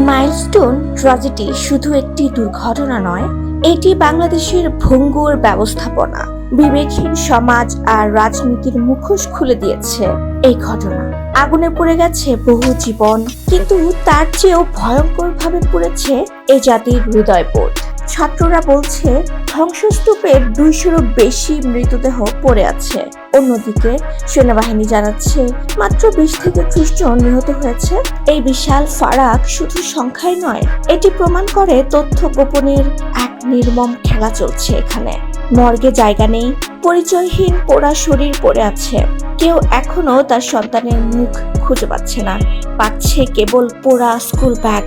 Milestone tragedy শুধু একটি দুর্ঘটনা নয়, এটি বাংলাদেশের ভঙ্গুর ব্যবস্থাপনা, বিবেকহীন সমাজ আর রাজনীতির মুখোশ খুলে দিয়েছে এই ঘটনা। আগুনে পড়ে গেছে বহু জীবন, কিন্তু তার চেয়েও ভয়ঙ্করভাবে পুড়েছে এই জাতির হৃদয়বোধ। ছাত্ররা বলছে ধ্বংসস্তূপের 200-রও বেশি মৃতদেহ পড়ে আছে। অন্যদিকে সেনাবাহিনী জানাচ্ছে মাত্র 20 থেকে 30 জন নিহত হয়েছে। এই বিশাল ফারাক শুধু সংখ্যায় নয়, এটি প্রমাণ করে তথ্য গোপনের এক নির্মম খেলা চলছে এখানে। মর্গে জায়গা নেই, পরিচয়হীন পোড়া শরীর পড়ে আছে। কেউ এখনো তার সন্তানের মুখ খুঁজে পাচ্ছে না, পাচ্ছে কেবল পোড়া স্কুল ব্যাগ,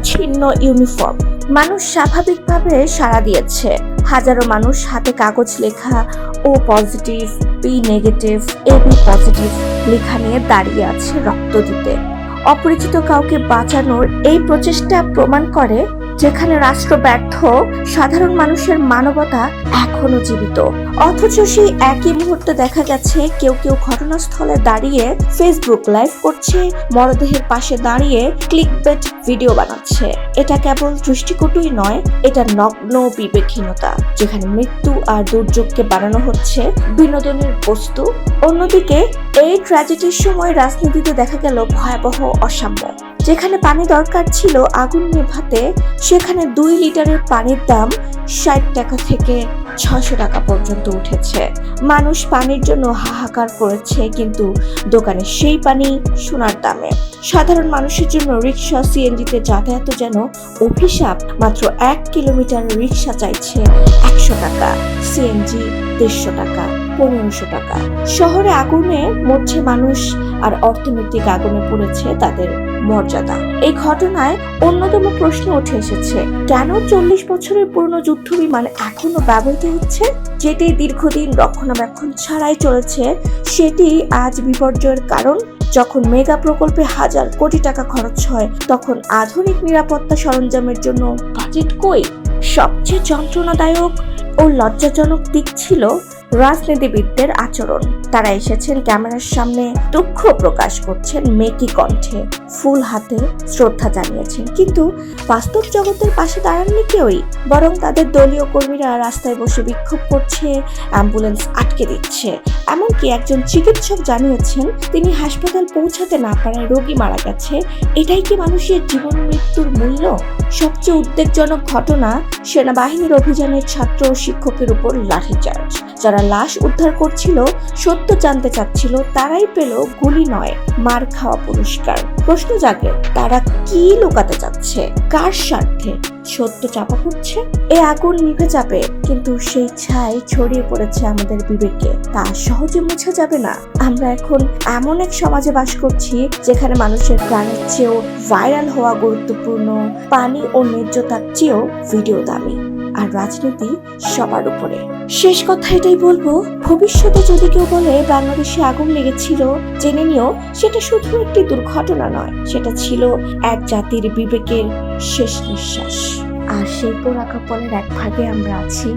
ছিন্ন ইউনিফর্ম। মানুষ স্বাভাবিকভাবে সাড়া দিয়েছে। হাজারো মানুষ হাতে কাগজ লেখা O positive, B negative, AB positive লেখা নিয়ে দাঁড়িয়ে আছে রক্ত দিতে। অপরিচিত কাউকে বাঁচানোর এই প্রচেষ্টা প্রমাণ করে যেখানে রাষ্ট্র ব্যর্থ, সাধারণ মানুষের মানবতা এখনো জীবিত। অথচ সেই একই মুহূর্তে দেখা গেছে কেউ কেউ ঘটনাস্থলে দাঁড়িয়ে ফেসবুক লাইভ করছে, মরদেহের পাশে দাঁড়িয়ে ক্লিকবেট ভিডিও বানাচ্ছে। এটা কেবল দৃষ্টিকটুই নয়, এটা নগ্ন বিবেকহীনতা, যেখানে মৃত্যু আর দুর্যোগকে বানানো হচ্ছে বিনোদনের বস্তু। অন্যদিকে এই ট্র্যাজেডির সময় রাজনীতিতে দেখা গেল ভয়াবহ অসাম্য। যেখানে পানি দরকার ছিল আগুন নেভাতে, সেখানে 2 লিটারের পানির দাম 60 টাকা থেকে 600 টাকা পর্যন্ত উঠেছে। মানুষ পানির জন্য হাহাকার করেছে, কিন্তু দোকানে সেই পানি সোনার দামে। সাধারণ মানুষের জন্য রিক্সা, সিএনজিতে যাতায়াত যেন অভিশাপ। মাত্র 1 কিলোমিটার রিক্সা চাইছে 100 টাকা, সিএনজি 150 টাকা, 1500 টাকা। শহরে আগুনে মরছে মানুষ, আর অর্থনৈতিক আগুনে পড়েছে তাদের মর্যাদা। এই ঘটনায় অন্যতম প্রশ্ন উঠে এসেছে, কেন 40 বছরের পুরনো যুদ্ধ বিমান এখনো ব্যবহৃত হচ্ছে? যেটি দীর্ঘদিন রক্ষণাবেক্ষণ ছাড়াই চলেছে, সেটি আজ বিপর্যয়ের কারণ। যখন মেগা প্রকল্পে হাজার কোটি টাকা খরচ হয়, তখন আধুনিক নিরাপত্তা সরঞ্জামের জন্য বাজেট কই? সবচেয়ে যন্ত্রণাদায়ক ও লজ্জাজনক দিক ছিল রাজনীতিবিদদের আচরণ। তারা এসেছেন ক্যামেরার সামনে, দুঃখ প্রকাশ করছেন মেকি কণ্ঠে, ফুল হাতে শ্রদ্ধা জানিয়েছেন, কিন্তু বাস্তব জগতের পাশে দাঁড়াননি কেউই। বরং তাদের দলীয় কর্মীরা রাস্তায় বসে বিক্ষোভ করছে, অ্যাম্বুলেন্স আটকে দিচ্ছে। এমনকি একজন চিকিৎসক জানিয়েছেন তিনি হাসপাতাল পৌঁছাতে না পারায় রোগী মারা গেছে। এটাই কি মানুষের জীবন মৃত্যুর মূল্য? সবচেয়ে উদ্বেগজনক ঘটনা, সেনাবাহিনীর অভিযানে ছাত্র ও শিক্ষকের উপর লাঠিচার্জ। যারা লাশ উদ্ধার করছিল, সত্য জানতে চাচ্ছিল, তারাই পেল গুলি নয়, মার খাওয়া পুরস্কার। প্রশ্ন জাগে, তারা কি লুকাতে চাচ্ছে? কার স্বার্থে সত্য চাপা পড়ছে? এই আগুন নিভে যাবে, কিন্তু সেই ছাই ছড়িয়ে পড়েছে আমাদের বিবেকে, তা সহজে মুছা যাবে না। আমরা এখন এমন এক সমাজে বাস করছি যেখানে মানুষের প্রাণের চেয়েও ভাইরাল হওয়া গুরুত্বপূর্ণ, পানি ও ন্যায্যতার চেয়েও ভিডিও দামি, আর রাজনীতি সবার উপরে। শেষ কথা এটাই বলবো, ভবিষ্যতে যদি কেউ বলে বাংলাদেশে আগুন লেগেছিল, জেনে নিও সেটা শুধু একটি দুর্ঘটনা নয়, সেটা ছিল এক জাতির বিবেকের শেষ নিঃশ্বাস। আর সেই পোড়া কপালের এক ভাগে আমরা আছি।